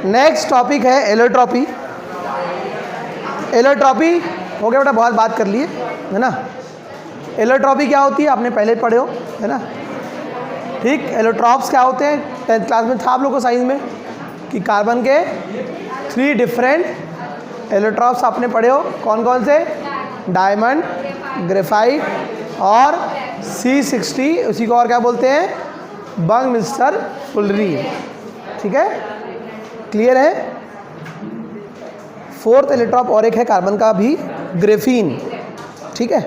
Next topic है allotropy. Allotropy हो गया बेटा, बहुत बात कर लिए है ना। एलोट्रॉपी क्या होती है आपने पहले पढ़े हो है ना, ठीक। एलोट्रॉप्स क्या होते हैं, 10th क्लास में था आप लोगों को साइंस में कि कार्बन के 3 डिफरेंट एलोट्रॉप्स आपने पढ़े हो। कौन कौन से, डायमंड, ग्रेफाइट और C60, उसी को और क्या बोलते हैं, बंकमिस्टर फुलरीन, ठीक है, क्लियर है। 4th एलोट्रॉप और एक है कार्बन का भी, ग्रेफीन, ठीक है।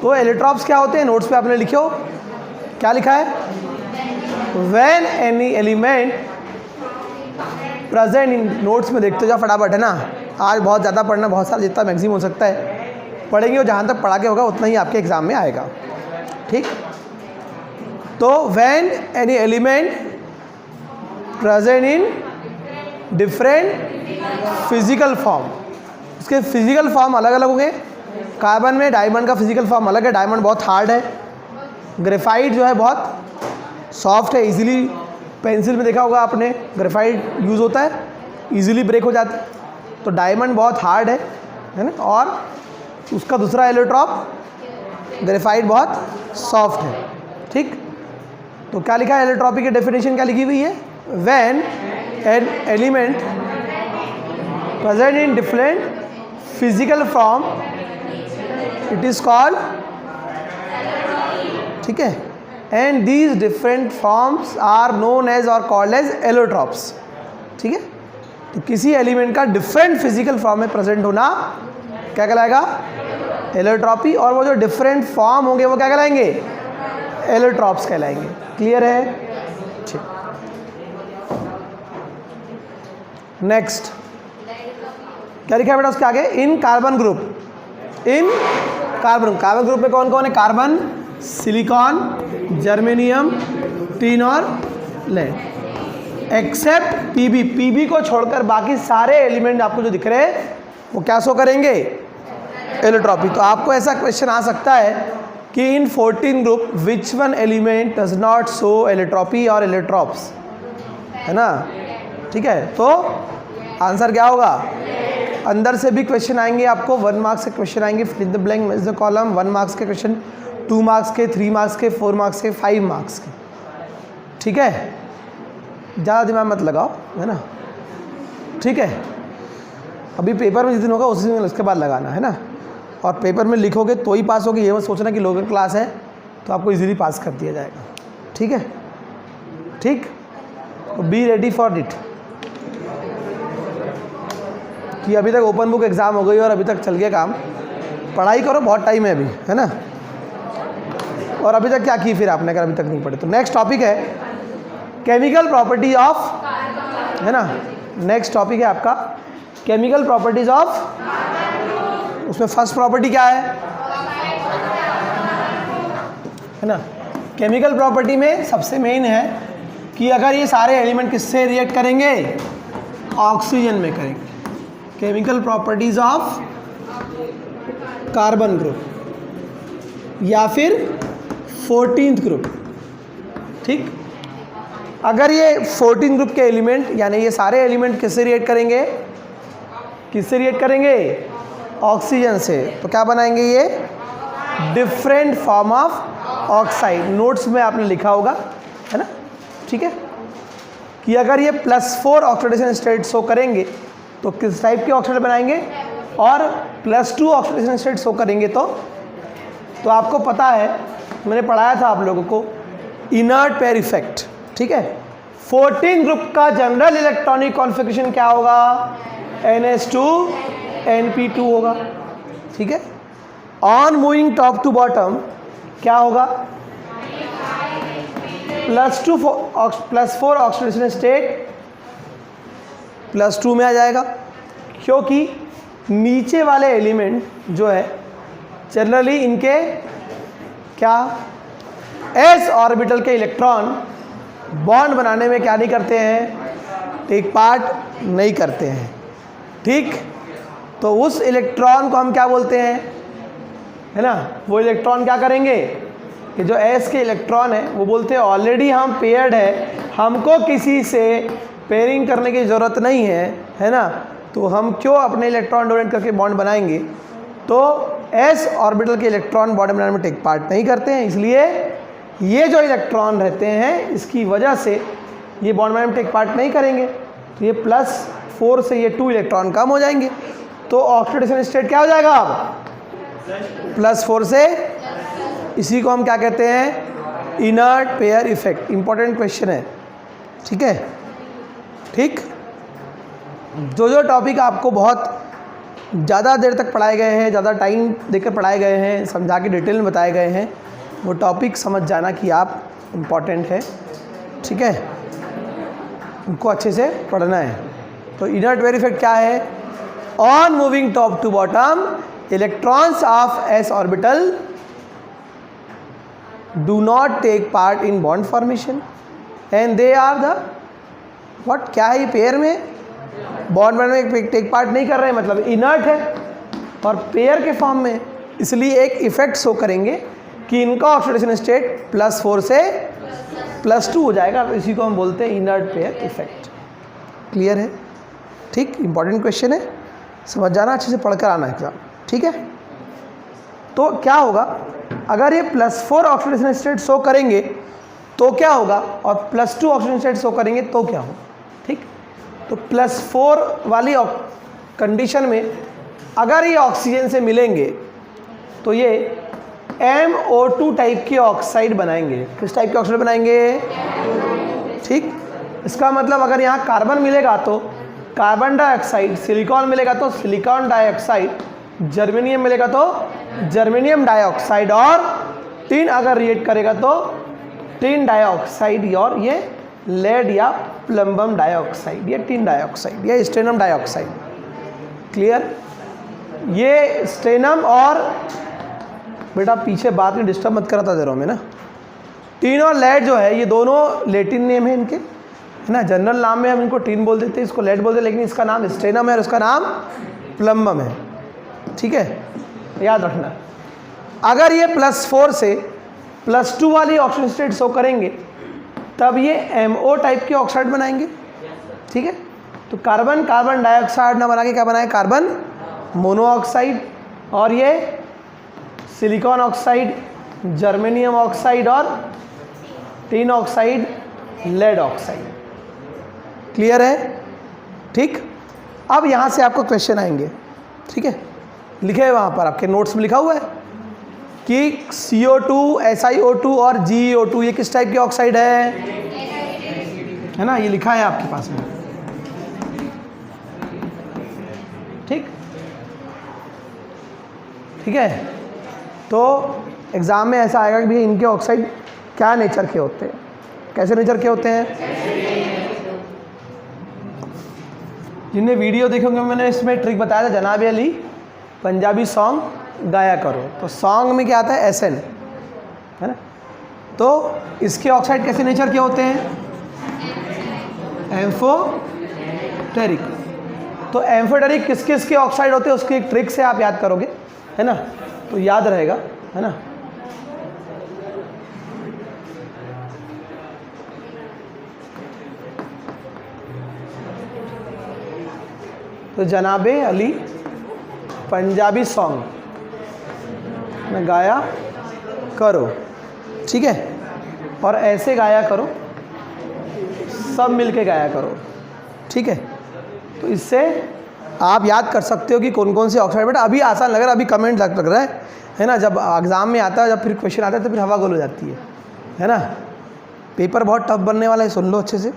तो एलोट्रॉप्स क्या होते हैं, नोट्स पे आपने लिखो, क्या लिखा है, when any element present in, notes में देखते जाओ फटाफट है ना, आज बहुत ज़्यादा पढ़ना, बहुत सारा जितना मैक्सिमम हो सकता है पढ़ेंगे, और जहाँ तक पढ़ा के होगा उतना ही आपके एग्जाम में आएगा, ठीक। तो when any element present in different physical form, उसके फिजिकल फॉर्म अलग अलग होंगे। कार्बन में डायमंड का फिजिकल फॉर्म अलग है, डायमंड बहुत हार्ड है, ग्रेफाइट जो है बहुत सॉफ्ट है, इजीली, पेंसिल में देखा होगा आपने ग्रेफाइट यूज़ होता है, इजीली ब्रेक हो जाता है, तो डायमंड बहुत हार्ड है ना। और उसका दूसरा एलोट्रॉप ग्रेफाइट बहुत सॉफ्ट है, ठीक। तो क्या लिखा है, एलोट्रॉपी की डेफिनेशन क्या लिखी हुई है, when an element present in different physical form it is called, ठीक है, and these different forms are known as और कॉल्ड एज एलोट्रॉप्स, ठीक है। तो किसी एलिमेंट का डिफरेंट फिजिकल फॉर्म में प्रेजेंट होना क्या कहलाएगा, एलोट्रॉपी, और वो जो डिफरेंट फॉर्म होंगे वो क्या कहलाएंगे, एलोट्रॉप्स कहलाएंगे, क्लियर है, ठीक। नेक्स्ट क्या लिखा है बेटा उसके आगे, इन कार्बन ग्रुप, इन कार्बन ग्रुप में कौन कौन है, कार्बन, सिलिकॉन, जर्मेनियम, टिन और लेड, एक्सेप्ट पीबी को छोड़कर बाकी सारे एलिमेंट आपको जो दिख रहे हैं वो क्या शो करेंगे, एलोट्रॉपी। तो आपको ऐसा क्वेश्चन आ सकता है कि इन 14 group which one element does not show allotropy और एलोट्रॉप्स, है ना, ठीक है। तो आंसर क्या होगा, अंदर से भी क्वेश्चन आएंगे आपको, 1 मार्क्स के क्वेश्चन आएंगे, fill the blank is the column, 1 marks के क्वेश्चन, 2 मार्क्स के, 3 मार्क्स के, 4 मार्क्स के, 5 मार्क्स के, ठीक है। ज़्यादा दिमाग मत लगाओ, है ना, ठीक है। अभी पेपर में जिस दिन होगा उसी दिन उसके बाद लगाना है ना, और पेपर में लिखोगे तो ही पास होगे, ये मत सोचना कि लोकल क्लास है तो आपको इजीली पास कर दिया जाएगा, ठीक है, ठीक। तो बी रेडी फॉर इट, कि अभी तक ओपन बुक एग्ज़ाम हो गई और अभी तक चल गया काम, पढ़ाई करो, बहुत टाइम है अभी, है ना। और अभी तक क्या की फिर आपने, अगर अभी तक नहीं पढ़े तो। नेक्स्ट टॉपिक है केमिकल प्रॉपर्टी ऑफ, है ना, नेक्स्ट टॉपिक है आपका केमिकल प्रॉपर्टीज ऑफ, उसमें फर्स्ट प्रॉपर्टी क्या है ना, केमिकल प्रॉपर्टी में सबसे मेन है कि अगर ये सारे एलिमेंट किससे रिएक्ट करेंगे, ऑक्सीजन में करेंगे। Chemical properties of carbon group या फिर 14th ग्रुप, ठीक। अगर ये 14 ग्रुप के एलिमेंट यानी ये सारे एलिमेंट किससे रिएक्ट करेंगे, किससे रिएक्ट करेंगे, ऑक्सीजन से, तो क्या बनाएंगे ये, different form of oxide. Notes में आपने लिखा होगा, है ना, ठीक है, कि अगर ये +4 ऑक्सीडेशन स्टेट शो करेंगे तो किस टाइप के ऑक्साइड बनाएंगे, और +2 ऑक्सीडेशन स्टेट शो करेंगे तो आपको पता है, मैंने पढ़ाया था आप लोगों को, इनर्ट पेयर इफेक्ट, ठीक है। 14 ग्रुप का जनरल इलेक्ट्रॉनिक कॉन्फ़िगरेशन क्या होगा, NH2 NP2 होगा, ठीक है। On moving top to bottom क्या होगा, +4 ऑक्सीडेशन स्टेट +2 में आ जाएगा, क्योंकि नीचे वाले एलिमेंट जो है जनरली इनके क्या, s ऑर्बिटल के इलेक्ट्रॉन बॉन्ड बनाने में क्या नहीं करते हैं, टेक पार्ट नहीं करते हैं, ठीक। तो उस इलेक्ट्रॉन को हम क्या बोलते हैं, है ना, वो इलेक्ट्रॉन क्या करेंगे कि जो s के इलेक्ट्रॉन है वो बोलते हैं ऑलरेडी हम पेयर्ड है, हमको किसी से पेयरिंग करने की ज़रूरत नहीं है ना, तो हम क्यों अपने इलेक्ट्रॉन डोनेट करके बॉन्ड बनाएंगे? तो s ऑर्बिटल के इलेक्ट्रॉन बॉन्ड बनाने में टेक पार्ट नहीं करते हैं, इसलिए ये जो इलेक्ट्रॉन रहते हैं इसकी वजह से ये बॉन्ड बनाने में टेक पार्ट नहीं करेंगे, तो ये +4 से ये 2 इलेक्ट्रॉन कम हो जाएंगे, तो ऑक्सीडेशन स्टेट क्या हो जाएगा अब? +4 से, इसी को हम क्या कहते हैं? Inert pair effect. Important question है, ठीक है? ठीक, जो टॉपिक आपको बहुत ज़्यादा देर तक पढ़ाए गए हैं, ज़्यादा टाइम देकर पढ़ाए गए हैं, समझा के डिटेल में बताए गए हैं, वो टॉपिक समझ जाना कि आप इम्पॉर्टेंट है, ठीक है? उनको अच्छे से पढ़ना है। तो इनर्ट पेयर इफेक्ट क्या है? On moving top to bottom electrons of s orbital do not take part in bond formation and they are the what, क्या है ये? पेयर में बॉन्ड बनाने में टेक पार्ट नहीं कर रहे हैं, मतलब इनर्ट है और पेयर के फॉर्म में, इसलिए एक इफेक्ट शो करेंगे कि इनका ऑक्सीडेशन स्टेट +4 से +2 हो जाएगा, तो इसी को हम बोलते हैं इनर्ट पेयर इफेक्ट। क्लियर है? ठीक, इंपॉर्टेंट क्वेश्चन है, समझ जाना, अच्छे से पढ़कर आना एग्जाम, ठीक है? तो क्या होगा अगर ये +4 ऑक्सीडेशन स्टेट शो करेंगे तो क्या होगा, और +2 ऑक्सीडेशन स्टेट शो करेंगे तो क्या होगा? ठीक, तो +4 वाली कंडीशन में अगर ये ऑक्सीजन से मिलेंगे तो ये MO2 टाइप की ऑक्साइड बनाएंगे। किस टाइप की ऑक्साइड बनाएंगे? ठीक, इसका मतलब अगर यहाँ कार्बन मिलेगा तो कार्बन डाइऑक्साइड, सिलिकॉन मिलेगा तो सिलिकॉन डाइऑक्साइड, जर्मेनियम मिलेगा तो जर्मेनियम डाइऑक्साइड, और टिन अगर रिएक्ट करेगा तो टिन डाइऑक्साइड, और ये लेड या प्लम्बम डाइऑक्साइड, या टिन डाइऑक्साइड, या स्टेनम डाइऑक्साइड। क्लियर? ये स्टेनम, और बेटा पीछे बात में डिस्टर्ब मत करा था दे रहा हूँ मैं ना। टिन और लेड जो है ये दोनों लेटिन नेम है इनके, है ना? जनरल नाम में हम इनको टिन बोल देते हैं, इसको लेड बोलते हैं, लेकिन इसका नाम स्टेनम है और इसका नाम प्लम्बम है, ठीक है? याद रखना। अगर ये +4 से +2 वाली ऑक्सीजन स्टेट शो करेंगे तब ये MO टाइप की ऑक्साइड बनाएंगे, ठीक है? तो कार्बन कार्बन डाइऑक्साइड ना बना के क्या बनाए? कार्बन मोनोऑक्साइड, और ये सिलिकॉन ऑक्साइड, जर्मेनियम ऑक्साइड, और tin oxide, lead oxide. Clear है? ठीक, अब यहाँ से आपको क्वेश्चन आएंगे, ठीक है? लिखे हैं वहाँ पर आपके नोट्स में लिखा हुआ है कि CO2, SiO2 और GeO2 ये किस टाइप की ऑक्साइड है ना? ये लिखा है आपके पास में, ठीक, ठीक है? तो एग्ज़ाम में ऐसा आएगा कि भैया इनके ऑक्साइड क्या नेचर के होते हैं, कैसे नेचर के होते हैं? जिनने वीडियो देखे होंगे मैंने इसमें ट्रिक बताया था, जनाब अली पंजाबी सॉन्ग गाया करो, तो सॉन्ग में क्या आता है? SN, है ना? तो इसके ऑक्साइड कैसे नेचर के होते हैं? एम्फोटेरिक। तो एम्फोटेरिक किस किस के ऑक्साइड होते हैं उसकी एक ट्रिक से आप याद करोगे, है ना? तो याद रहेगा, है ना? तो जनाबे अली पंजाबी सॉन्ग में गाया करो, ठीक है? और ऐसे गाया करो, सब मिलके गाया करो, ठीक है? तो इससे आप याद कर सकते हो कि कौन कौन से ऑक्साइड। बेटा अभी आसान लग रहा है, अभी कमेंट लग रहा है ना? जब एग्ज़ाम में आता है, जब फिर क्वेश्चन आता है तो फिर हवा गोल हो जाती है ना? पेपर बहुत टफ बनने वाला है, सुन लो अच्छे से।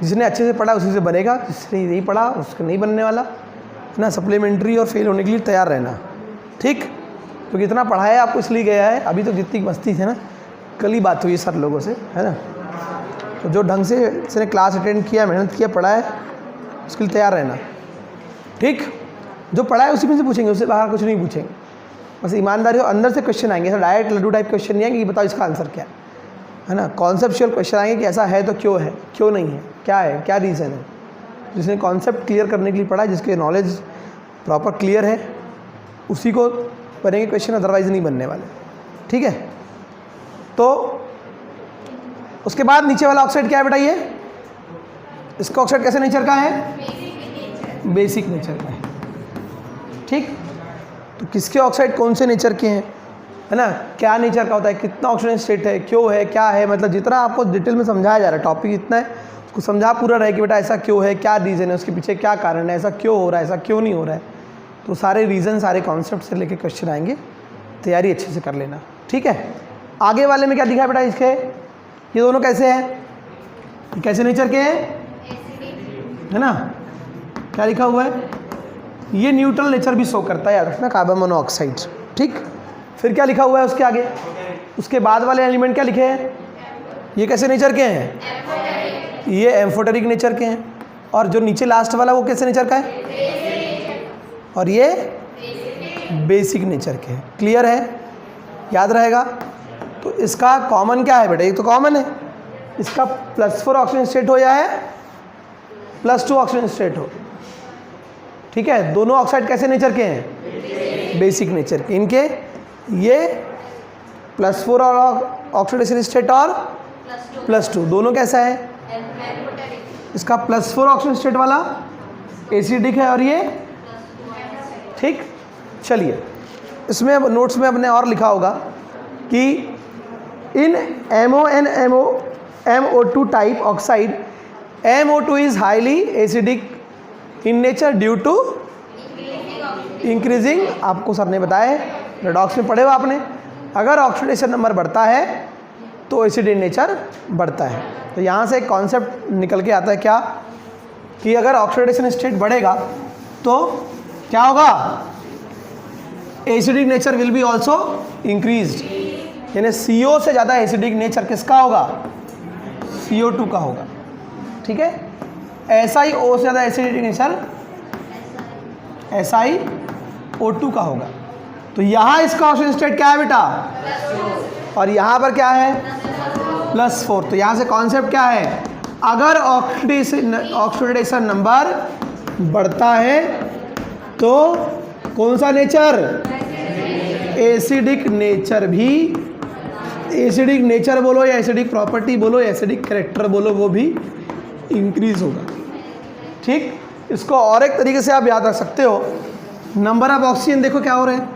जिसने अच्छे से पढ़ा उसी से बनेगा, जिसने नहीं पढ़ा उसका नहीं बनने वाला, है ना? सप्लीमेंट्री और फेल होने के लिए तैयार रहना, ठीक? क्योंकि इतना पढ़ाया आपको इसलिए गया है। अभी तो जितनी मस्ती है ना, कल ही बात हुई सर लोगों से, है ना? तो जो ढंग से इसने क्लास अटेंड किया, मेहनत किया, पढ़ा है, उसके लिए तैयार रहना, ठीक? जो पढ़ा है उसी में से पूछेंगे, उससे बाहर कुछ नहीं पूछेंगे। बस ईमानदारी हो, अंदर से क्वेश्चन आएंगे, ऐसा डायरेक्ट लड्डू टाइप क्वेश्चन नहीं आएंगे कि बताओ इसका आंसर क्या है ना? कॉन्सेप्चुअल क्वेश्चन आएंगे कि ऐसा है तो क्यों है, क्यों नहीं है, क्या है, क्या रीज़न है। जिसने कॉन्सेप्ट क्लियर करने के लिए पढ़ा है, जिसके नॉलेज प्रॉपर क्लियर है, उसी को बनेंगे क्वेश्चन, अदरवाइज नहीं बनने वाले, ठीक है? तो उसके बाद नीचे वाला ऑक्साइड क्या है बेटा? ये इसका ऑक्साइड कैसे नेचर का है? बेसिक नेचर का है। ठीक, तो किसके ऑक्साइड कौन से नेचर के हैं, है ना, क्या नेचर का होता है, कितना ऑक्सीजन स्टेट है, क्यों है, क्या है, मतलब जितना आपको डिटेल में समझाया जा रहा है, टॉपिक इतना है उसको समझा पूरा रहे कि बेटा ऐसा क्यों है, क्या रीज़न है, उसके पीछे क्या कारण है, ऐसा क्यों हो रहा है, ऐसा क्यों नहीं हो रहा है। तो सारे रीज़न, सारे कॉन्सेप्ट से लेके क्वेश्चन आएंगे, तैयारी अच्छे से कर लेना। ठीक है, आगे वाले में क्या दिखा है बेटा इसके, ये दोनों कैसे हैं, कैसे नेचर के हैं, है ना, क्या लिखा हुआ है, ये न्यूट्रल नेचर भी शो करता है, याद रखना, कार्बन मोनोऑक्साइड। ठीक, फिर क्या लिखा हुआ है उसके आगे, उसके बाद वाले एलिमेंट क्या लिखे हैं, ये कैसे नेचर के हैं, ये एम्फोटेरिक नेचर के हैं, और जो नीचे लास्ट वाला वो कैसे नेचर का है, और ये बेसिक नेचर के हैं। क्लियर है, याद रहेगा। तो इसका कॉमन क्या है बेटा, ये तो कॉमन है, इसका +4 ऑक्सीजन स्टेट हो या है +2 ऑक्सीजन स्टेट हो। ठीक है, दोनों ऑक्साइड कैसे नेचर के हैं, बेसिक नेचर के। इनके ये +4 और ऑक्सीडेशन स्टेट और +2 दोनों कैसा है, इसका +4 ऑक्सीजन स्टेट वाला एसिडिक है और ये, ठीक। चलिए, इसमें अब नोट्स में अपने और लिखा होगा कि in MO2 type oxide MO2 is highly acidic in nature due to increasing, आपको सर ने बताया, रेडॉक्स में पढ़े हुआ आपने, अगर ऑक्सीडेशन नंबर बढ़ता है तो एसिडिक नेचर बढ़ता है। तो यहाँ से एक कॉन्सेप्ट निकल के आता है क्या, कि अगर ऑक्सीडेशन स्टेट बढ़ेगा तो क्या होगा, acidic nature will be also increased, यानी CO से ज़्यादा एसिडिक नेचर किसका होगा, CO2 का होगा। ठीक है, SiO से ज़्यादा एसिडिक नेचर SiO2 का होगा। तो यहाँ इसका ऑक्सीजन स्टेट क्या है बेटा, और यहाँ पर क्या है +4। तो यहाँ से कॉन्सेप्ट क्या है, अगर ऑक्सीडेशन नंबर बढ़ता है तो कौन सा नेचर, एसिडिक नेचर भी, एसिडिक नेचर बोलो या एसिडिक प्रॉपर्टी बोलो या एसिडिक कैरेक्टर बोलो, वो भी इंक्रीज होगा। ठीक, इसको और एक तरीके से आप याद रख सकते हो, नंबर ऑफ ऑक्सीजन देखो क्या हो रहे हैं,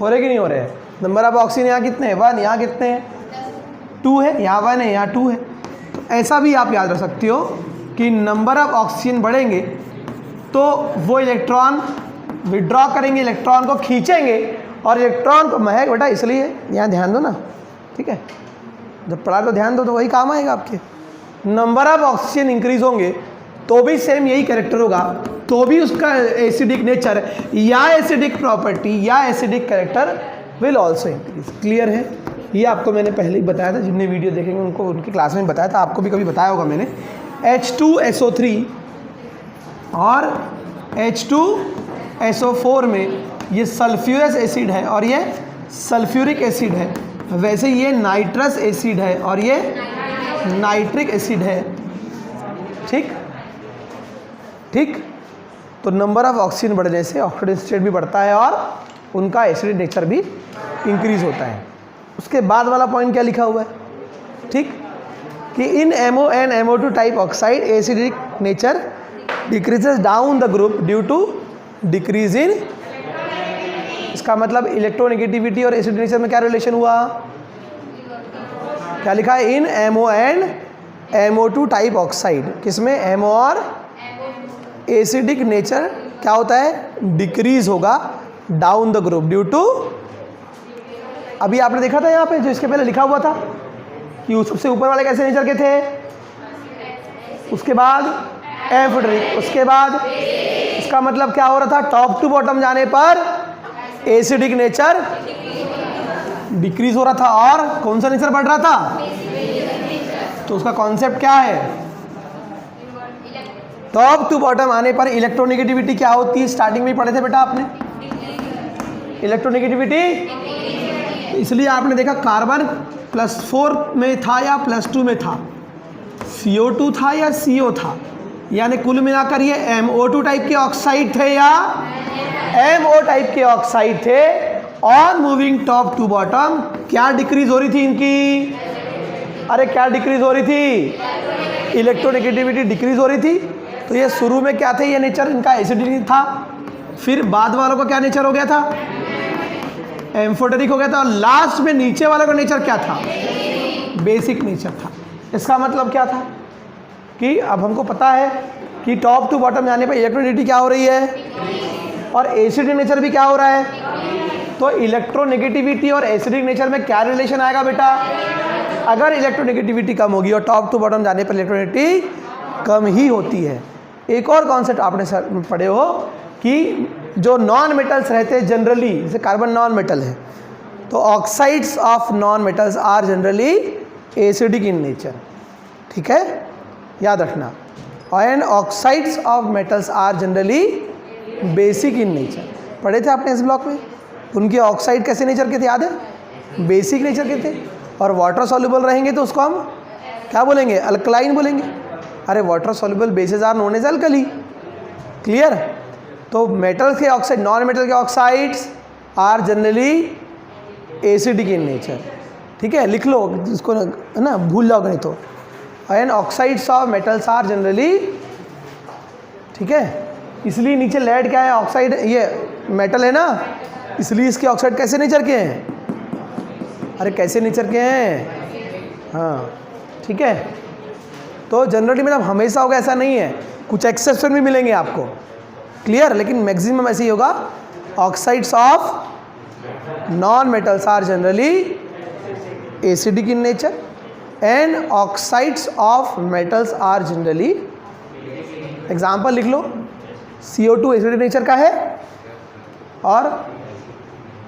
हो रहे कि नहीं हो रहे हैं, नंबर ऑफ ऑक्सीजन यहाँ कितने हैं, 1, यहाँ कितने हैं 2 है, यहाँ 1 है, यहाँ 2 है। तो ऐसा भी आप याद रख सकते हो कि नंबर ऑफ ऑक्सीजन बढ़ेंगे तो वो इलेक्ट्रॉन विड्रॉ करेंगे, इलेक्ट्रॉन को खींचेंगे, और इलेक्ट्रॉन को महक बेटा, इसलिए यहाँ ध्यान दो ना, ठीक है, जब पढ़ा तो ध्यान दो, तो वही काम आएगा आपके। नंबर ऑफ ऑक्सीजन इंक्रीज होंगे तो भी सेम यही कैरेक्टर होगा, तो भी उसका एसिडिक नेचर या एसिडिक प्रॉपर्टी या acidic character will also increase. Clear है, ये आपको मैंने पहले ही बताया था, जितने वीडियो देखेंगे उनको उनकी क्लास में बताया था, आपको भी कभी बताया होगा मैंने। H2SO3 और H2SO4 में ये सल्फ्यूरस एसिड है और ये सल्फ्यूरिक एसिड है, वैसे ये नाइट्रस एसिड है और ये नाइट्रिक एसिड है। ठीक ठीक, तो नंबर ऑफ ऑक्सीजन बढ़ने से ऑक्सीडेशन स्टेट भी बढ़ता है और उनका एसिडिक नेचर भी इंक्रीज होता है। उसके बाद वाला पॉइंट क्या लिखा हुआ है, ठीक, कि in MO and MO2 type oxide acidic nature decreases down the group due to decrease in, इसका मतलब इलेक्ट्रोनेगेटिविटी और एसिडिक नेचर में क्या रिलेशन हुआ, क्या लिखा है, in MO and MO2 type oxide, किसमें MO और एसिडिक नेचर क्या होता है, डिक्रीज होगा down the group due to, अभी आपने देखा था यहाँ पे जो इसके पहले लिखा हुआ था कि सबसे ऊपर वाले कैसे नेचर के थे, उसके बाद एम्फोटेरिक, उसके बाद इसका मतलब क्या हो रहा था, टॉप टू बॉटम जाने पर एसिडिक नेचर डिक्रीज हो रहा था और कौन सा नेचर बढ़ रहा था, तो उसका कॉन्सेप्ट क्या है, टॉप टू बॉटम आने पर इलेक्ट्रोनेगेटिविटी क्या होती है, स्टार्टिंग में ही पढ़े थे बेटा आपने, इलेक्ट्रोनेगेटिविटी, इसलिए आपने देखा कार्बन +4 में था या +2 में था, CO2 था या CO था, यानी कुल मिलाकर ये MO2 टाइप के ऑक्साइड थे या MO टाइप के ऑक्साइड थे, और मूविंग टॉप टू बॉटम क्या डिक्रीज हो रही थी इनकी, अरे क्या डिक्रीज हो रही थी? इलेक्ट्रोनेगेटिविटी डिक्रीज हो रही थी। तो ये शुरू में क्या थे, ये नेचर इनका एसिडिक था, फिर बाद वालों का क्या नेचर हो गया था? एम्फोटेरिक हो गया था, और लास्ट में नीचे वालों का नेचर क्या था? बेसिक नेचर था। इसका मतलब क्या था कि अब हमको पता है कि टॉप टू बॉटम जाने पर इलेक्ट्रोनेगेटिविटी क्या हो रही है और एसिडिक नेचर भी क्या हो रहा है। तो इलेक्ट्रोनेगेटिविटी और एसिडिक नेचर में क्या रिलेशन आएगा बेटा? अगर इलेक्ट्रोनेगेटिविटी कम होगी और टॉप टू बॉटम जाने पर इलेक्ट्रोनेगेटिविटी कम ही होती है। एक और कॉन्सेप्ट आपने पढ़े हो कि जो नॉन मेटल्स रहते हैं जनरली, जैसे कार्बन नॉन मेटल है, तो oxides of non metals are generally acidic in nature. ठीक है, याद रखना। And oxides of metals are generally basic in nature. पढ़े थे आपने इस ब्लॉक में? उनके ऑक्साइड कैसे नेचर के थे, याद है? बेसिक नेचर के थे। और वाटर सॉल्युबल रहेंगे तो उसको हम क्या बोलेंगे? अल्कलाइन बोलेंगे। अरे water soluble bases are known as alkali. Clear? तो मेटल्स के ऑक्साइड, नॉन मेटल के oxides are generally acidic in nature. ठीक है, लिख लो इसको, है ना, भूल जाओगे नहीं तो। And oxides of metals are generally, ठीक है, इसलिए नीचे लेड क्या है? ऑक्साइड, ये मेटल है ना, इसलिए इसके ऑक्साइड कैसे नेचर के हैं? अरे कैसे नेचर के हैं? हाँ, ठीक है। तो जनरली मतलब हमेशा होगा ऐसा नहीं है, कुछ एक्सेप्शन भी मिलेंगे आपको। क्लियर? लेकिन मैक्सिमम ऐसे ही होगा। Oxides of non metals are generally acidic in nature and oxides of metals are generally, example लिख लो, CO2 एसिडिक नेचर का है और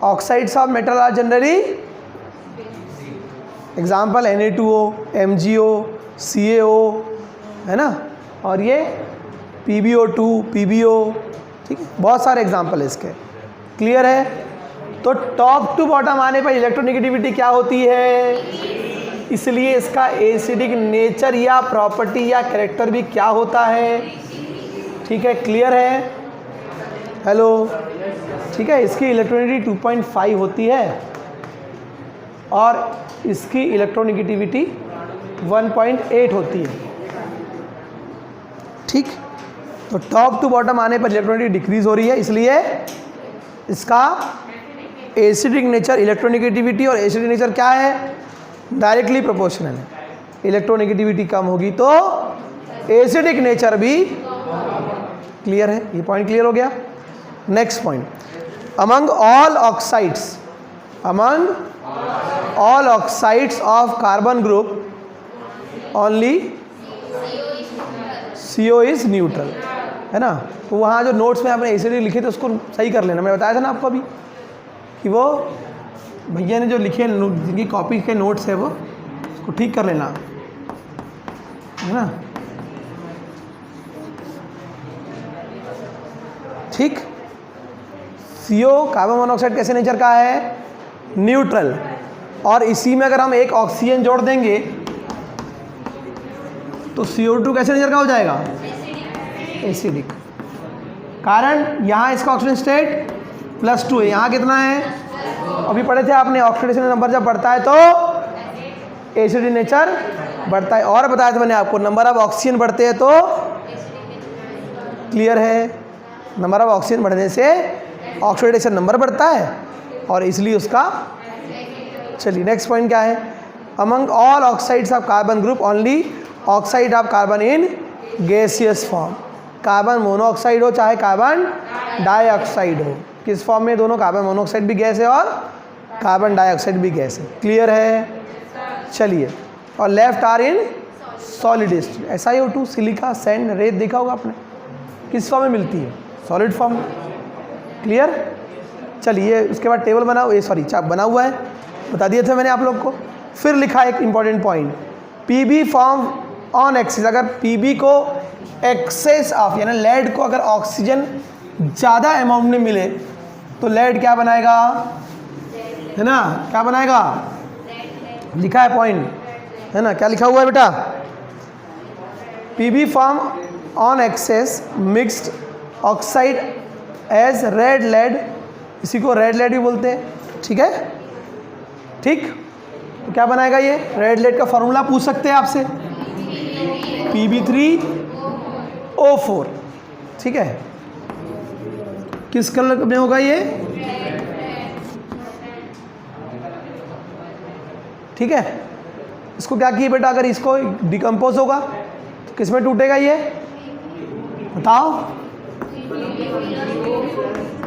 oxides of metal are generally, example Na2O, MgO, CaO, है ना, और ये PbO2, PbO, ठीक है, बहुत सारे एग्जाम्पल है इसके। क्लियर है? तो टॉप टू बॉटम आने पर इलेक्ट्रोनेगेटिविटी क्या होती है, इसलिए इसका एसिडिक नेचर या प्रॉपर्टी या कैरेक्टर भी क्या होता है। ठीक है, क्लियर है? हेलो, ठीक है। इसकी इलेक्ट्रोनेगेटिविटी 2.5 होती है और इसकी इलेक्ट्रोनेगेटिविटी 1.8 होती है। ठीक, तो टॉप टू बॉटम आने पर इलेक्ट्रोनेगेटिविटी डिक्रीज हो रही है, इसलिए इसका एसिडिक नेचर, इलेक्ट्रोनेगेटिविटी और एसिडिक नेचर क्या है? डायरेक्टली प्रोपोर्शनल है। इलेक्ट्रोनेगेटिविटी कम होगी तो एसिडिक नेचर भी। क्लियर है? ये पॉइंट क्लियर हो गया। Next point, among all oxides, among all oxides of carbon group only CO is neutral, है ना। तो वहाँ जो नोट्स में आपने एसिडिक लिखे थे उसको सही कर लेना। मैं बताया था ना आपको अभी कि वो भैया ने जो लिखे, जिनकी कॉपी के नोट्स है वो उसको ठीक कर लेना, है ना। ठीक, CO कार्बन मोनोऑक्साइड कैसे नेचर का है? न्यूट्रल। और इसी में अगर हम एक ऑक्सीजन जोड़ देंगे तो CO2 कैसे नेचर का हो जाएगा? एसिडिक। कारण यहाँ इसका ऑक्सीजन स्टेट +2 है, यहाँ कितना है? अभी पढ़े थे आपने, ऑक्सीडेशन नंबर जब बढ़ता है तो एसिडिक नेचर बढ़ता है। और बताया था मैंने आपको, नंबर ऑफ ऑक्सीजन बढ़ते हैं तो, क्लियर है, नंबर ऑफ ऑक्सीजन बढ़ने से ऑक्सीडेशन नंबर बढ़ता है और इसलिए उसका। चलिए नेक्स्ट पॉइंट क्या है? Among all oxides of carbon group only oxide of carbon in gaseous form. Carbon monoxide हो चाहे कार्बन डाइऑक्साइड हो, किस फॉर्म में? दोनों, कार्बन मोनोऑक्साइड भी गैस है और कार्बन डाइऑक्साइड भी गैस है। क्लियर है? चलिए, और left are in solid state. SiO2, silica, sand, रेत देखा होगा आपने, किस फॉर्म में मिलती है? Solid form. क्लियर? चलिए, उसके बाद टेबल बना, ये सॉरी चाप बना हुआ है, बता दिए थे मैंने आप लोग को। फिर लिखा एक important point, Pb form on excess. अगर Pb को एक्सेस ऑफ, यानी लेड को अगर ऑक्सीजन ज़्यादा अमाउंट में मिले तो लेड क्या बनाएगा, है ना, क्या बनाएगा? लिखा है पॉइंट, है ना, क्या लिखा हुआ है बेटा? Pb form on excess mixed oxide as red lead, इसी को रेड लेड भी बोलते हैं। ठीक है, ठीक, तो क्या बनाएगा ये? रेड लाइट का फॉर्मूला पूछ सकते हैं आपसे, Pb3O4, ठीक है। किस कलर में होगा ये? ठीक है। इसको क्या किए बेटा, अगर इसको डिकम्पोज होगा तो किस में टूटेगा ये? बताओ।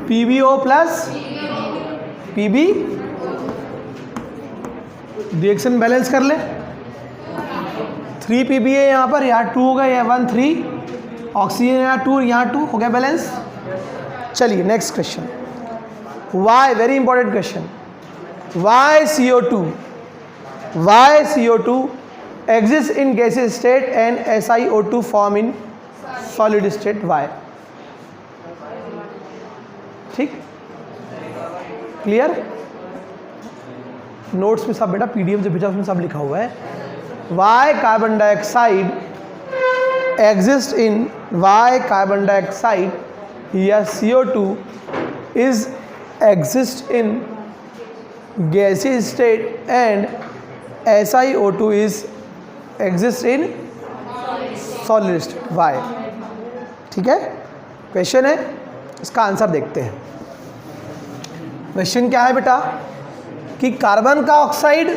PbO plus Pb, reaction balance कर ले। 3 Pb है यहाँ पर, यहाँ 2 होगा, यहाँ 1 3, ऑक्सीजन यहाँ 2, यहाँ 2 हो गया बैलेंस। चलिए next question, why, very important question, why CO2 exists in gaseous state and SiO2 form in solid state, why? ठीक, क्लियर? नोट्स में सब बेटा, PDF जो भेजा उसमें सब लिखा हुआ है। वाई कार्बन डाइऑक्साइड या CO2 is exist in gaseous state and SiO2 is exist in solid state, why? ठीक है, क्वेश्चन है, इसका आंसर देखते हैं। क्वेश्चन क्या है बेटा कि कार्बन का ऑक्साइड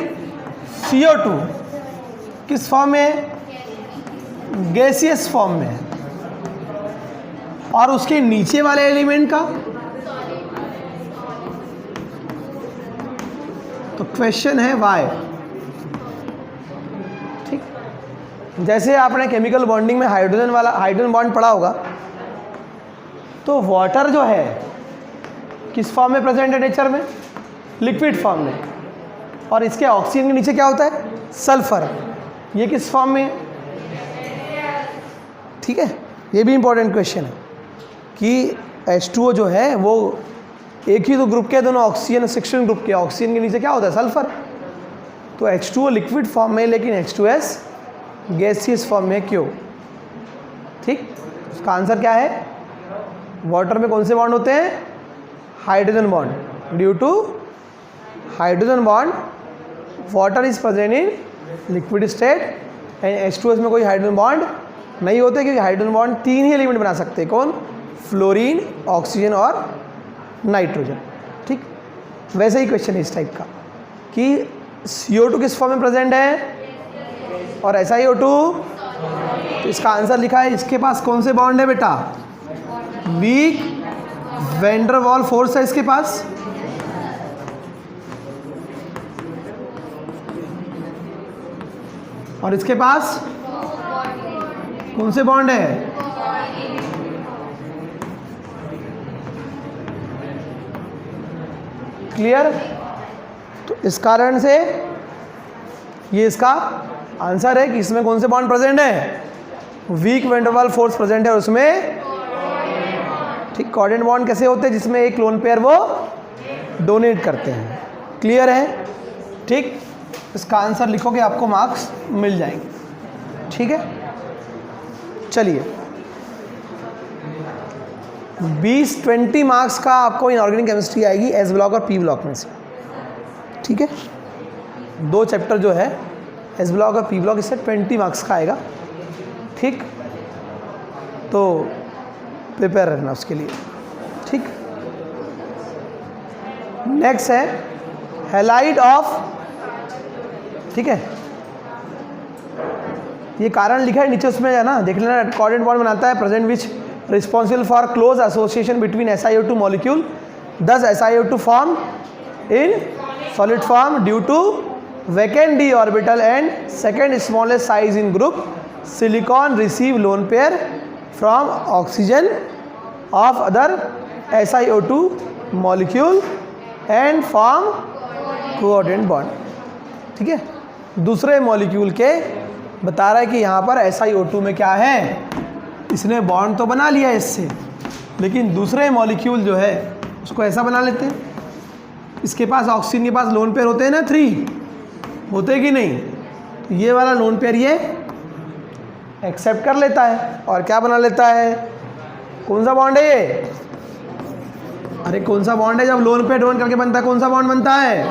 CO2 किस फॉर्म में है? गैसियस फॉर्म में है, और उसके नीचे वाले एलिमेंट का, तो क्वेश्चन है वाई। ठीक, जैसे आपने केमिकल बॉन्डिंग में हाइड्रोजन बॉन्ड पढ़ा होगा, तो वाटर जो है किस फॉर्म में प्रेजेंट है नेचर में? लिक्विड फॉर्म में, और इसके ऑक्सीजन के नीचे क्या होता है? सल्फर। ये किस फॉर्म में? ठीक है, ये भी इंपॉर्टेंट क्वेश्चन है कि H2O जो है वो एक ही तो ग्रुप के, दोनों ऑक्सीजन सेक्शन ग्रुप के, ऑक्सीजन के नीचे क्या होता है? सल्फर। तो H2O लिक्विड फॉर्म में, लेकिन H2S गैसियस फॉर्म में, क्यों? ठीक, उसका आंसर क्या है? वाटर में कौन से बॉन्ड होते हैं? Hydrogen bond. Due to hydrogen bond water is present in liquid state and H2S में कोई हाइड्रोजन बॉन्ड नहीं होते, क्योंकि हाइड्रोजन बॉन्ड 3 ही एलिमेंट बना सकते हैं, कौन? फ्लोरीन, ऑक्सीजन और नाइट्रोजन। ठीक, वैसे ही क्वेश्चन है इस टाइप का कि CO2 किस फॉर्म में प्रेजेंट है और SiO2, तो इसका आंसर लिखा है, इसके पास कौन से बॉन्ड है बेटा? Week van der Waal force है इसके पास, और इसके पास कौन से बॉन्ड है? क्लियर? तो इस कारण से ये इसका आंसर है कि इसमें कौन से बॉन्ड प्रेजेंट है? Weak van der Waal force present है, और उसमें ठीक कोऑर्डिनेट बॉन्ड कैसे होते हैं? जिसमें एक लोन पेयर वो डोनेट करते हैं। क्लियर है? ठीक, इसका आंसर लिखोगे आपको मार्क्स मिल जाएंगे। ठीक है, चलिए 20 मार्क्स का आपको इनऑर्गेनिक केमिस्ट्री आएगी एस ब्लॉक और पी ब्लॉक में से। ठीक है, 2 चैप्टर जो है एस ब्लॉक और पी ब्लॉक, इससे 20 मार्क्स का आएगा। ठीक, तो प्रिपेयर रहना उसके लिए। ठीक, नेक्स्ट है हैलाइड ऑफ, ठीक है, ये कारण लिखा है नीचे, उसमें है ना, देख लेना। कोऑर्डिनेट बॉन्ड बनाता है present which responsible for close association between SiO2 molecule, thus SiO2 form in solid form due to vacant d orbital and second smallest size in group silicon receive lone pair from oxygen of other SiO2 molecule and form coordinate bond. ठीक है, दूसरे molecule के बता रहा है कि यहाँ पर SiO2 में क्या है, इसने बॉन्ड तो बना लिया इससे, लेकिन दूसरे मॉलिक्यूल जो है उसको ऐसा बना लेते हैं। इसके पास ऑक्सीजन के पास लोन पेयर होते हैं ना, 3 होते कि नहीं, तो ये वाला लोन पेयर ये एक्सेप्ट कर लेता है और क्या बना लेता है? कौन सा बॉन्ड है ये? अरे कौन सा बॉन्ड है? जब लोन पेयर डोन करके बनता है कौन सा बॉन्ड बनता है?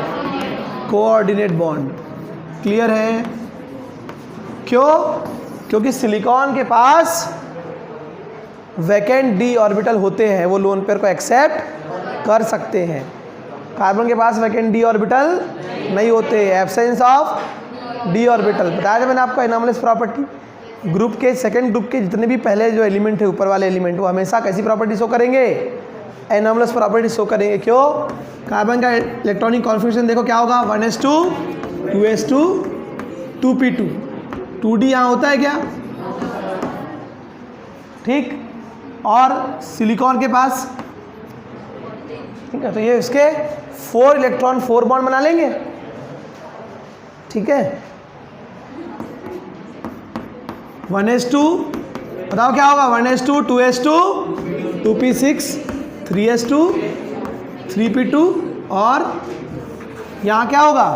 Coordinate bond. क्लियर है? क्यों? क्योंकि सिलिकॉन के पास वैकेंट डी ऑर्बिटल होते हैं, वो लोन पेयर को एक्सेप्ट कर सकते हैं। कार्बन के पास वैकेंट डी ऑर्बिटल नहीं होते, एब्सेंस ऑफ डी ऑर्बिटल। बताया था मैंने आपको एनॉमलस प्रॉपर्टी। ग्रुप के सेकंड ग्रुप के जितने भी पहले जो एलिमेंट है, ऊपर वाले एलिमेंट, वो हमेशा कैसी प्रॉपर्टी शो करेंगे? एनॉमलस प्रॉपर्टी शो करेंगे। क्यों? कार्बन का इलेक्ट्रॉनिक कॉन्फिगरेशन देखो क्या होगा, 1s2 2s2 2p2, 2d यहाँ होता है क्या? ठीक। और सिलिकॉन के पास, ठीक है, तो ये इसके 4 इलेक्ट्रॉन 4 बॉन्ड बना लेंगे। ठीक है, 1s2, बताओ क्या होगा? 1s2 2s2 2p6 3s2 3p2, और यहाँ क्या होगा?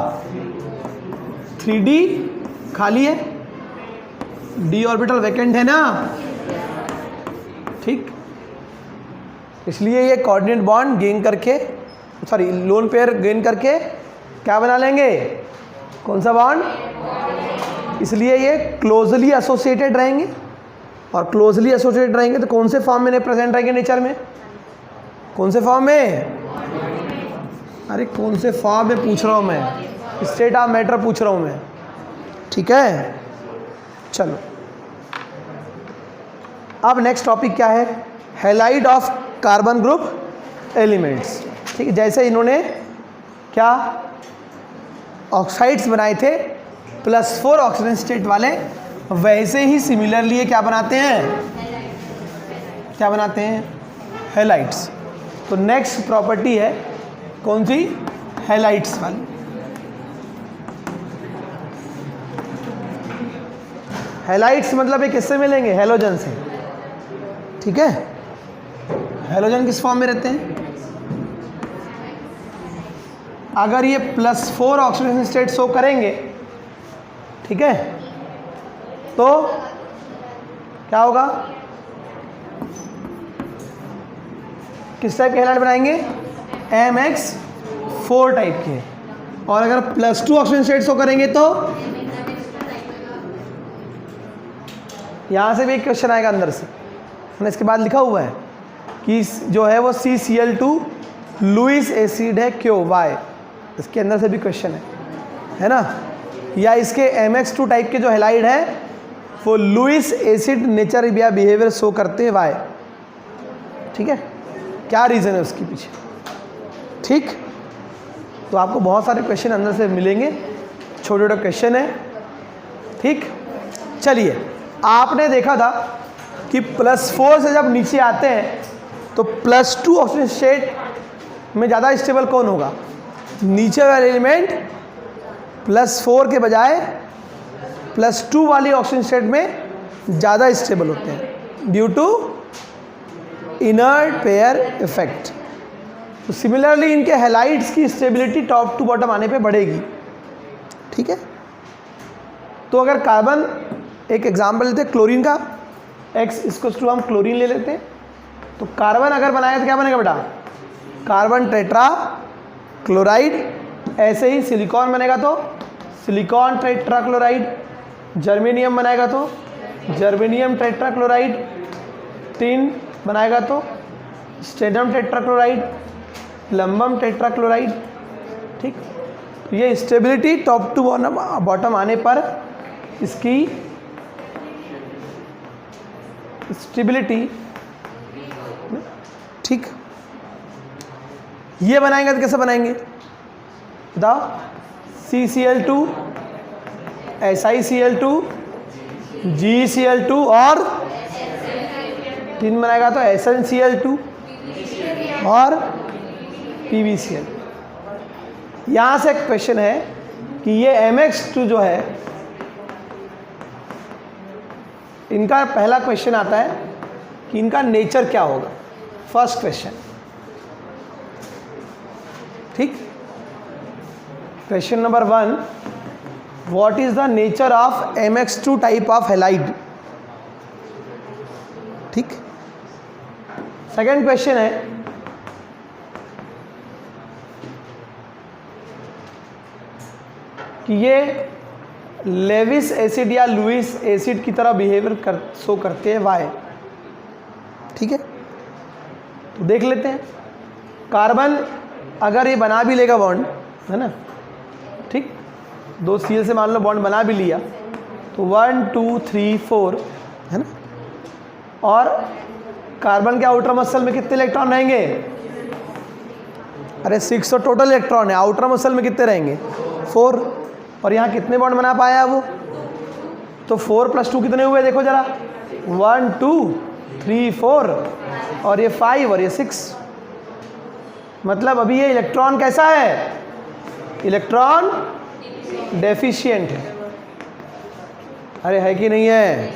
3d खाली है, d ऑर्बिटल वैकेंट है ना। ठीक, इसलिए ये कोऑर्डिनेट बॉन्ड गेन करके, सॉरी लोन पेयर गेन करके क्या बना लेंगे? कौन सा बॉन्ड? इसलिए ये क्लोजली एसोसिएटेड रहेंगे, और क्लोजली एसोसिएटेड रहेंगे तो कौन से फॉर्म में प्रेजेंट रहेंगे नेचर में? कौन से फॉर्म में? अरे कौन से फॉर्म में पूछ रहा हूँ मैं, स्टेट ऑफ मैटर पूछ रहा हूँ मैं। ठीक है, चलो अब नेक्स्ट टॉपिक क्या है? Halide of carbon group elements. ठीक है, जैसे इन्होंने क्या ऑक्साइड्स बनाए थे +4 ऑक्सीजन स्टेट वाले, वैसे ही सिमिलरली ये क्या बनाते हैं? क्या बनाते हैं? हैलाइड्स। तो नेक्स्ट प्रॉपर्टी है कौन सी? हैलाइड्स वाली। हैलाइड्स मतलब ये किससे मिलेंगे? हैलोजन से। ठीक है, हैलोजन किस फॉर्म में रहते हैं? अगर ये +4 ऑक्सीडेशन स्टेट शो करेंगे, ठीक है, तो क्या होगा? किस टाइप के हैलाइड बनाएंगे? MX4 टाइप के। और अगर +2 ऑक्सीजन स्टेट शो करेंगे तो यहाँ से भी एक क्वेश्चन आएगा अंदर से, इसके बाद लिखा हुआ है कि जो है वो CCl2 लुईस एसिड है, क्यों? वाई? इसके अंदर से भी क्वेश्चन है ना। या इसके MX2 टाइप के जो हैलाइड है वो लुईस एसिड नेचर या बिहेवियर शो करते हैं, वाई? ठीक है, क्या रीज़न है उसके पीछे? ठीक, तो आपको बहुत सारे क्वेश्चन अंदर से मिलेंगे, छोटे छोटे क्वेश्चन है। ठीक, चलिए, आपने देखा था कि +4 से जब नीचे आते हैं तो +2 ऑक्सीजन स्टेट में ज़्यादा स्टेबल कौन होगा? नीचे वाले एलिमेंट +4 के बजाय +2 वाली ऑक्सीजन स्टेट में ज़्यादा स्टेबल होते हैं due to inert pair effect. तो सिमिलरली इनके हैलाइड्स की स्टेबिलिटी टॉप टू बॉटम आने पे बढ़ेगी। ठीक है, तो अगर कार्बन, एक एग्जाम्पल लेते हैं क्लोरीन का, X इसको टू हम क्लोरीन ले लेते हैं, तो कार्बन अगर बनाया तो क्या बनेगा बेटा? Carbon tetra chloride. ऐसे ही सिलिकॉन बनेगा तो सिलिकॉन टेट्रा क्लोराइड। जर्मेनियम बनाएगा तो जर्मेनियम टेट्रा क्लोराइड। टिन बनाएगा तो stannum tetra chloride, plumbum tetra chloride. ठीक, ये स्टेबिलिटी टॉप टू बॉटम आने पर इसकी स्टेबिलिटी, ठीक, ये बनाएंगे तो कैसे बनाएंगे बताओ? CCl2 SiCl2 GeCl2 और 3 बनाएगा तो SnCl2 और PbCl। यहाँ से एक क्वेश्चन है कि ये MX2 जो है, इनका पहला क्वेश्चन आता है कि इनका नेचर क्या होगा, फर्स्ट क्वेश्चन। ठीक, question number 1, what is the nature of MX2 type of halide. ठीक, सेकेंड क्वेश्चन है कि ये लेविस एसिड या लुईस एसिड की तरह बिहेवियर शो करते हैं, वाई? ठीक है, तो देख लेते हैं। कार्बन अगर ये बना भी लेगा बॉन्ड, है ना, ठीक, 2 Cl से मान लो बॉन्ड बना भी लिया, तो 1 2 3 4, है ना, और कार्बन के आउटर मसल में कितने इलेक्ट्रॉन रहेंगे? अरे 6 तो टोटल इलेक्ट्रॉन है, आउटर मसल में कितने रहेंगे? 4। और यहाँ कितने बॉन्ड बना पाया वो? तो 4 + 2 कितने हुए देखो जरा, 1 2 3 4, और ये 5 और ये 6। मतलब अभी ये इलेक्ट्रॉन कैसा है? इलेक्ट्रॉन डेफिशिएंट है। अरे है कि नहीं है?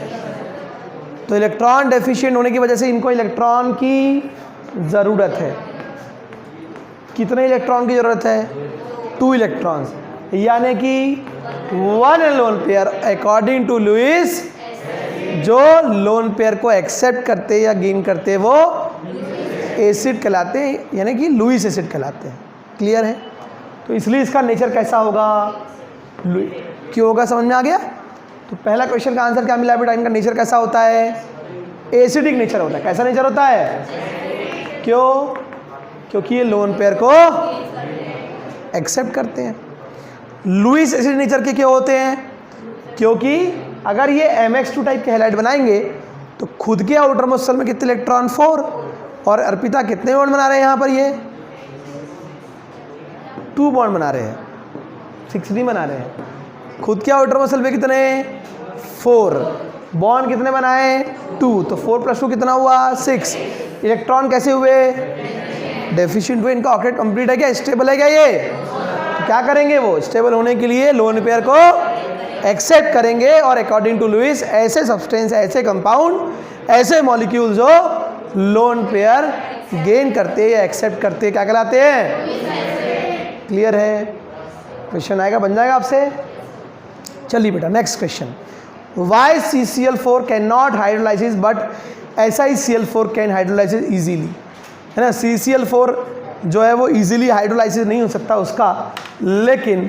तो इलेक्ट्रॉन डेफिशिएंट होने की वजह से इनको इलेक्ट्रॉन की ज़रूरत है। कितने इलेक्ट्रॉन की ज़रूरत है? 2 इलेक्ट्रॉन्स, यानी कि 1 lone pair according to Lewis. जो लोन पेयर को एक्सेप्ट करते या गेन करते वो एसिड कहलाते हैं, यानी कि लुईस एसिड कहलाते हैं। क्लियर है? तो इसलिए इसका नेचर कैसा होगा? क्यों होगा, समझ में आ गया? तो पहला क्वेश्चन का आंसर क्या मिला बेटा? इनका नेचर कैसा होता है? एसिडिक नेचर होता है। कैसा नेचर होता है? क्यों? क्योंकि ये लोन पेयर को एक्सेप्ट करते हैं। लुईस एसिड नेचर के क्यों होते हैं? क्योंकि अगर ये MX2 टाइप के हैलाइड बनाएंगे तो खुद के आउटर मसल में कितने इलेक्ट्रॉन? 4। और अर्पिता कितने बॉन्ड बना रहे हैं यहाँ पर? ये 2 बॉन्ड बना रहे हैं, 6 नहीं बना रहे हैं। खुद के आउटर मसल में कितने? 4। बॉन्ड कितने बनाए? 2। तो 4 + 2 कितना हुआ? 6। इलेक्ट्रॉन कैसे हुए? डेफिशिएंट हुए। इनका ऑक्टेट कंप्लीट है क्या? स्टेबल है क्या ये? तो क्या करेंगे वो? स्टेबल होने के लिए लोन पेयर को एक्सेप्ट करेंगे, और अकॉर्डिंग टू लुईस ऐसे सब्सटेंस, ऐसे कंपाउंड, ऐसे मॉलिक्यूल जो लोन पेयर गेन करते या एक्सेप्ट करते क्या कहलाते हैं? क्लियर है? क्वेश्चन आएगा, बन जाएगा आपसे। चलिए बेटा next question. Why CCl4 can not hydrolysis but SiCl4 can hydrolysis easily? है ना, CCl4 जो है वो इजीली हाइड्रोलाइसिस नहीं हो सकता उसका, लेकिन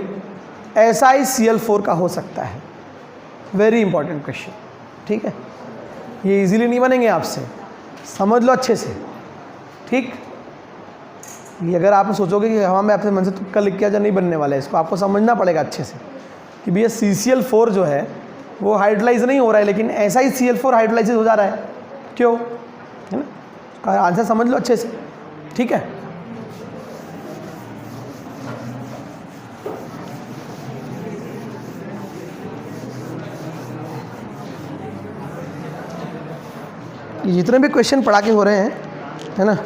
SiCl4 का हो सकता है। वेरी इंपॉर्टेंट क्वेश्चन, ठीक है? ये इजीली नहीं बनेंगे आपसे, समझ लो अच्छे से, ठीक? ये अगर आप सोचोगे कि हम आपसे मन से तुक्का लिख के आ, नहीं बनने वाला है, इसको आपको समझना पड़ेगा अच्छे से कि भैया CCl4 जो है वो हाइड्रोलाइज नहीं हो रहा है, लेकिन SiCl4 हाइड्रोलाइसिस हो जा रहा है। क्यों? है ना, आंसर समझ लो अच्छे से, ठीक है? जितने भी क्वेश्चन पढ़ा के हो रहे हैं, है ना,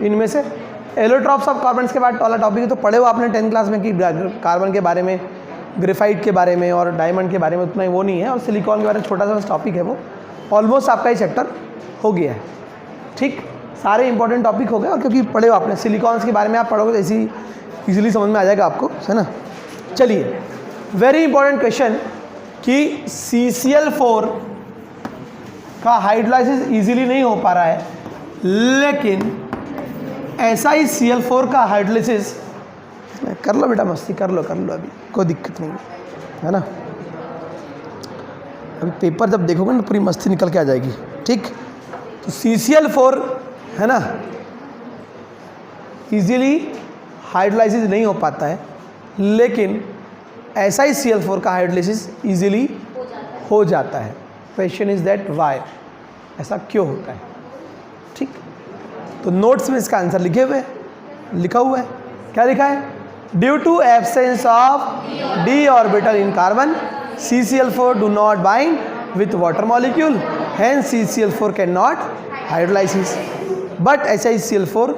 इनमें से एलोट्रॉप्स ऑफ कार्बन्स के बाद वाला टॉपिक तो पढ़े हो आपने 10th क्लास में कि कार्बन के बारे में, ग्रेफाइट के बारे में और डायमंड के बारे में उतना ही वो नहीं है, और सिलिकॉन के बारे में छोटा सा टॉपिक है, वो ऑलमोस्ट आपका ही चैप्टर हो गया है, ठीक? सारे इंपॉर्टेंट टॉपिक हो गए, और क्योंकि पढ़े हो आपने, सिलिकॉन्स के बारे में आप पढ़ोगे तो ऐसी ईजिली समझ में आ जाएगा आपको, है ना? चलिए, वेरी इंपॉर्टेंट क्वेश्चन कि CCl4 का हाइड्रोलाइसिस इजीली नहीं हो पा रहा है, लेकिन SiCl4 का हाइड्रोलाइसिस कर लो बेटा, मस्ती कर लो अभी, कोई दिक्कत नहीं है ना? अभी पेपर जब देखोगे ना पूरी मस्ती निकल के आ जाएगी, ठीक? तो CCl4 है ना, इजीली हाइड्रोलाइसिस नहीं हो पाता है, लेकिन SiCl4 का हाइड्रोलाइसिस इजीली हो जाता है। Question is that why? ऐसा क्यों होता है, ठीक? तो नोट्स में इसका आंसर लिखा हुआ है। क्या लिखा है? Due to absence of d orbital in carbon, CCl4 do not bind with water molecule, hence CCl4 can not hydrolysis, but SiCl4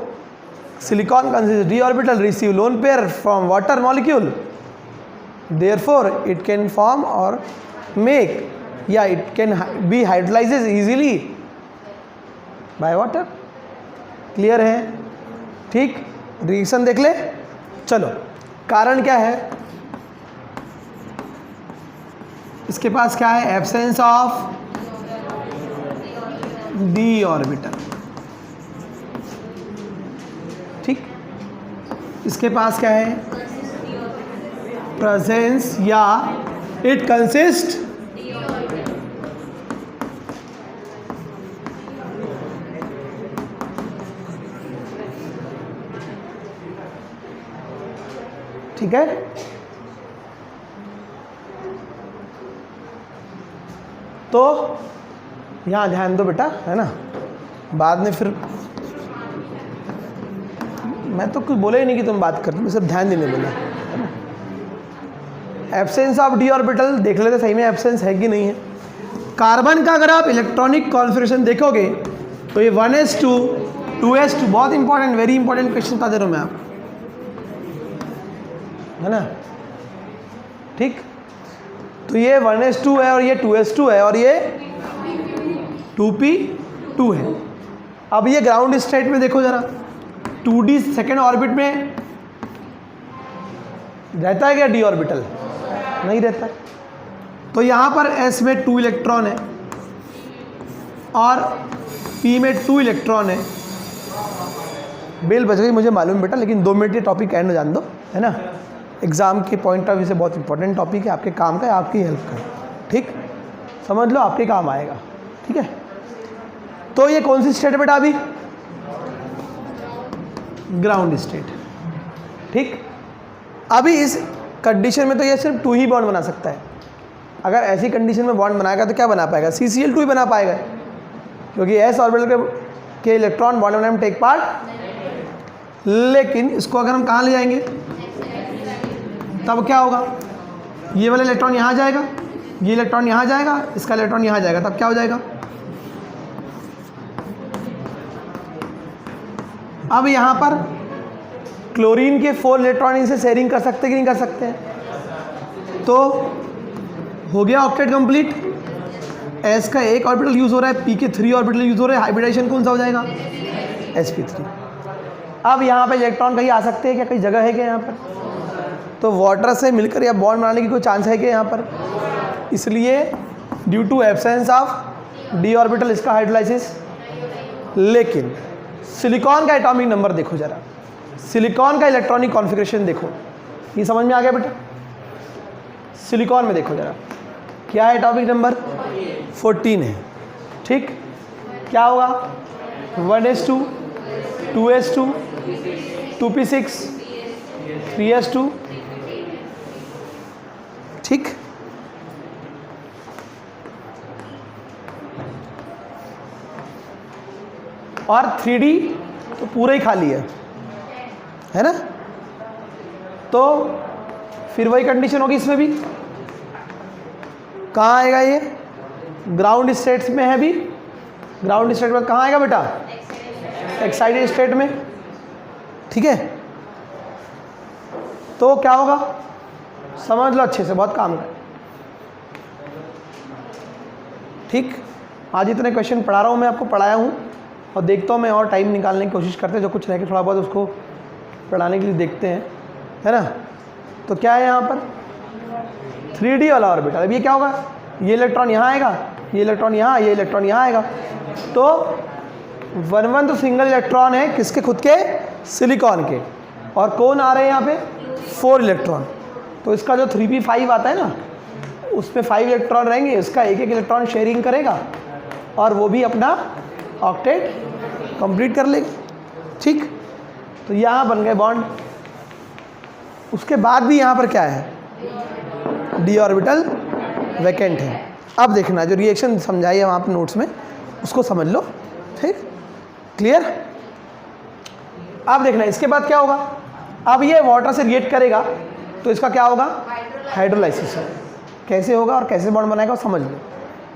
silicon consists d orbital receive lone pair from water molecule, therefore it can form or make, it can be hydrolyzed easily by water। Clear है? ठीक, reaction देख ले। चलो, कारण क्या है इसके पास? क्या है? एब्सेंस ऑफ d ऑर्बिटल, ठीक? इसके पास क्या है? प्रेजेंस या इट कंसिस्ट ठीक है। तो यहाँ ध्यान दो बेटा, है ना, बाद में फिर मैं तो कुछ बोला ही नहीं कि तुम बात करते, मैं सिर्फ ध्यान देने बोला, है ना। एब्सेंस ऑफ डी ऑर्बिटल देख लेते सही में एब्सेंस है कि नहीं है। कार्बन का अगर आप इलेक्ट्रॉनिक कॉन्फ़िगरेशन देखोगे तो ये 1s2 2s2 बहुत इंपॉर्टेंट, वेरी इंपॉर्टेंट क्वेश्चन बता दे रहा हूँ मैं आप, है ना, ठीक। तो ये 1s2 है और ये 2s2 है और ये 2p2 है। अब ये ग्राउंड स्टेट में देखो जरा, 2d सेकेंड ऑर्बिट में रहता है क्या डी ऑर्बिटल? नहीं रहता है। तो यहाँ पर s में 2 इलेक्ट्रॉन है और p में 2 इलेक्ट्रॉन है। बेल बच गई मुझे मालूम है बेटा, लेकिन 2 मिनट ये टॉपिक एंड हो जाने दो, है ना। एग्ज़ाम के पॉइंट ऑफ व्यू से बहुत इंपॉर्टेंट टॉपिक है, आपके काम का है, आपकी हेल्प का, ठीक, समझ लो, आपके काम आएगा, ठीक है। तो ये कौन सी स्टेट है बेटा? अभी ग्राउंड स्टेट, ठीक। अभी इस कंडीशन में तो ये सिर्फ 2 ही बॉन्ड बना सकता है। अगर ऐसी कंडीशन में बॉन्ड बनाएगा तो क्या बना पाएगा? CCl2 ही बना पाएगा, क्योंकि s ऑर्बिटल के इलेक्ट्रॉन बॉन्ड बनाने में टेक पार्ट। लेकिन इसको अगर हम कहाँ ले जाएंगे तब क्या होगा? ये वाला इलेक्ट्रॉन यहाँ जाएगा, ये इलेक्ट्रॉन यहाँ जाएगा, इसका इलेक्ट्रॉन यहाँ जाएगा, तब क्या हो जाएगा? अब यहाँ पर क्लोरीन के 4 इलेक्ट्रॉन इनसे शेयरिंग कर सकते कि नहीं कर सकते हैं? तो हो गया ऑक्टेट कंप्लीट। S का 1 ऑर्बिटल यूज़ हो रहा है, P के 3 ऑर्बिटल यूज़ हो रहे हैं, हाइब्रिडाइजेशन कौन सा हो जाएगा? sp3। अब यहाँ पे इलेक्ट्रॉन कहीं आ सकते हैं क्या? कहीं जगह है क्या यहाँ पर? तो वाटर से मिलकर या बॉन्ड बनाने की कोई चांस है क्या यहाँ पर? इसलिए due to absence of D orbital इसका हाइड्रोलाइसिस। लेकिन सिलिकॉन का एटॉमिक नंबर देखो जरा, सिलिकॉन का इलेक्ट्रॉनिक कॉन्फ़िगरेशन देखो, ये समझ में आ गया बेटा? सिलिकॉन में देखो जरा, क्या है एटॉमिक नंबर? 14 है, ठीक। क्या होगा? 1s2 2s2 2p6 3s2, ठीक। और 3D तो पूरा ही खाली है ना। तो फिर वही कंडीशन होगी इसमें भी। कहाँ आएगा ये? ग्राउंड स्टेट्स में है भी। ग्राउंड स्टेट में कहाँ आएगा बेटा? एक्साइटेड स्टेट में, ठीक है। तो क्या होगा समझ लो अच्छे से, बहुत काम का, ठीक। आज इतने क्वेश्चन पढ़ा रहा हूँ मैं, आपको पढ़ाया हूँ और देखता हूँ मैं और टाइम निकालने की कोशिश करते हैं, जो कुछ रह के थोड़ा बहुत उसको पढ़ाने के लिए देखते हैं, है ना। तो क्या है यहाँ पर? 3D वाला ऑर्बिटल। अब ये क्या होगा? ये इलेक्ट्रॉन यहाँ आएगा, ये इलेक्ट्रॉन यहाँ, ये इलेक्ट्रॉन यहाँ आएगा। तो 1 तो सिंगल इलेक्ट्रॉन है किसके? खुद के सिलिकॉन के। और कौन आ रहे हैं यहाँ पे? 4 इलेक्ट्रॉन। तो इसका जो 3p5 आता है ना, उसमें 5 इलेक्ट्रॉन रहेंगे, इसका एक इलेक्ट्रॉन शेयरिंग करेगा और वो भी अपना ऑक्टेट कंप्लीट कर लेगा, ठीक। तो यहाँ बन गए बॉन्ड। उसके बाद भी यहाँ पर क्या है? डी ऑर्बिटल वैकेंट है। अब देखना, जो रिएक्शन समझाई है वहाँ पर नोट्स में, उसको समझ लो, ठीक, क्लियर। अब देखना इसके बाद क्या होगा। अब ये वाटर से रिएक्ट करेगा तो इसका क्या होगा? हाइड्रोलाइसिस। कैसे होगा और कैसे बॉन्ड बनाएगा समझ लो,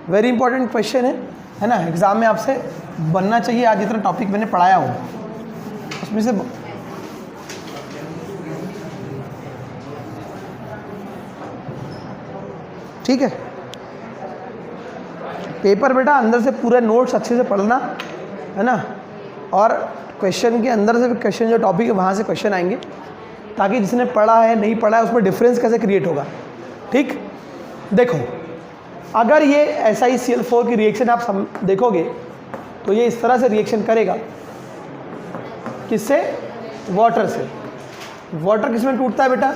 वेरी इंपॉर्टेंट क्वेश्चन है ना। एग्जाम में आपसे बनना चाहिए। आज जितना टॉपिक मैंने पढ़ाया हो उसमें से ठीक है। पेपर बेटा अंदर से पूरे नोट्स अच्छे से पढ़ना, है ना। और क्वेश्चन के अंदर से क्वेश्चन जो टॉपिक है वहाँ से क्वेश्चन आएंगे, ताकि जिसने पढ़ा है नहीं पढ़ा है उसमें डिफरेंस कैसे क्रिएट होगा, ठीक। देखो अगर ये SiCl4 की रिएक्शन आप देखोगे तो ये इस तरह से रिएक्शन करेगा, किससे? वाटर से। वाटर किस में टूटता है बेटा?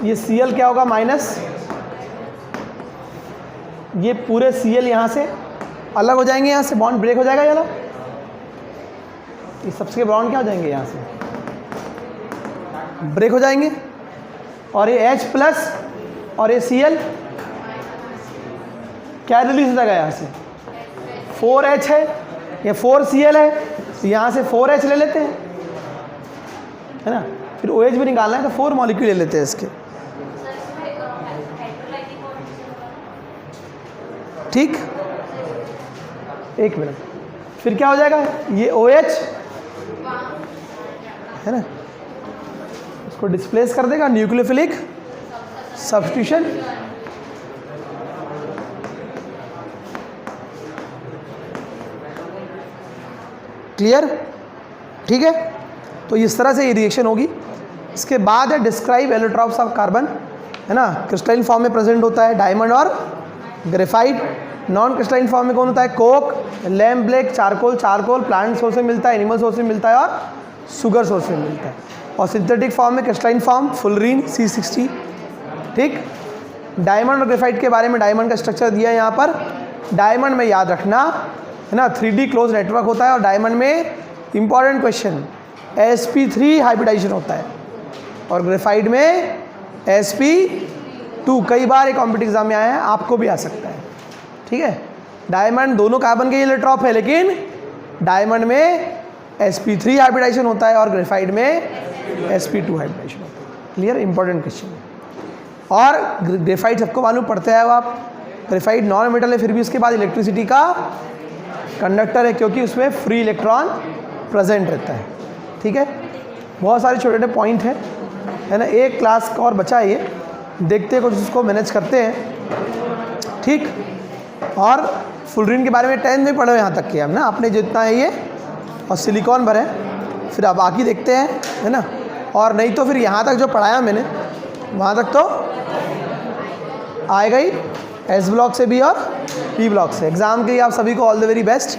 ये Cl क्या होगा माइनस, ये पूरे Cl यहाँ से अलग हो जाएंगे, यहाँ से बॉन्ड ब्रेक हो जाएगा ये वाला, ये सबसे बॉन्ड क्या हो जाएंगे यहाँ से ब्रेक हो जाएंगे, और ये H प्लस और ये Cl क्या रिलीज हो जाएगा यहाँ से 4H है, ये 4Cl है, तो यहाँ से 4H ले लेते हैं, है ना, फिर OH भी निकालना है तो 4 मॉलिक्यूल ले लेते हैं इसके, ठीक। एक मिनट, फिर क्या हो जाएगा, ये OH है ना, इसको डिस्प्लेस कर देगा, न्यूक्लियोफिलिक सब्स्टिट्यूशन, क्लियर, ठीक है। तो इस तरह से ये रिएक्शन होगी। इसके बाद है डिस्क्राइब एलोट्रॉप्स ऑफ कार्बन, है ना, क्रिस्टलाइन फॉर्म में प्रेजेंट होता है डायमंड और ग्रेफाइट। नॉन क्रिस्टलाइन फॉर्म में कौन होता है, Coke, lamp black, charcoal, charcoal plant source से मिलता है, एनिमल सोर्स से मिलता है और शुगर सोर्स से मिलता है। और सिंथेटिक फॉर्म में क्रिस्टलाइन फॉर्म फुलरीन C60, ठीक। डायमंड और ग्रेफाइट के बारे में डायमंड का स्ट्रक्चर दिया है यहाँ पर। डायमंड में याद रखना, है ना, 3D क्लोज नेटवर्क होता है, और डायमंड में इंपॉर्टेंट क्वेश्चन sp3 हाइब्रिडाइजेशन होता है, और ग्रेफाइट में sp2। कई बार एक कॉम्पिटिटिव एग्जाम में आया है, आपको भी आ सकता है, ठीक है। डायमंड दोनों कार्बन के इलेक्ट्रॉप है, लेकिन डायमंड में sp3 हाइब्रिडाइजेशन होता है और ग्रेफाइट में sp2 हाइब्रिडाइजेशन होता है। Clear, important question. और ग्रेफाइट सबको मालूम पड़ता है, अब आप ग्रेफाइट नॉन मेटल है, फिर भी उसके बाद इलेक्ट्रिसिटी का कंडक्टर है, क्योंकि उसमें फ्री इलेक्ट्रॉन प्रेजेंट रहता है, ठीक है। बहुत सारे छोटे छोटे पॉइंट हैं, है ना, एक क्लास का और बचा है, ये देखते हैं कुछ उसको मैनेज करते हैं, ठीक। और फुलरीन के बारे में 10th में पढ़े यहाँ तक के हम ना, आपने जितना है ये, और सिलिकॉन भरे, फिर अब बाकी देखते हैं, है ना। और नहीं तो फिर यहाँ तक जो पढ़ाया मैंने वहाँ तक तो आएगा ही, S ब्लॉक से भी और P ब्लॉक से। एग्ज़ाम के लिए आप सभी को ऑल द वेरी बेस्ट।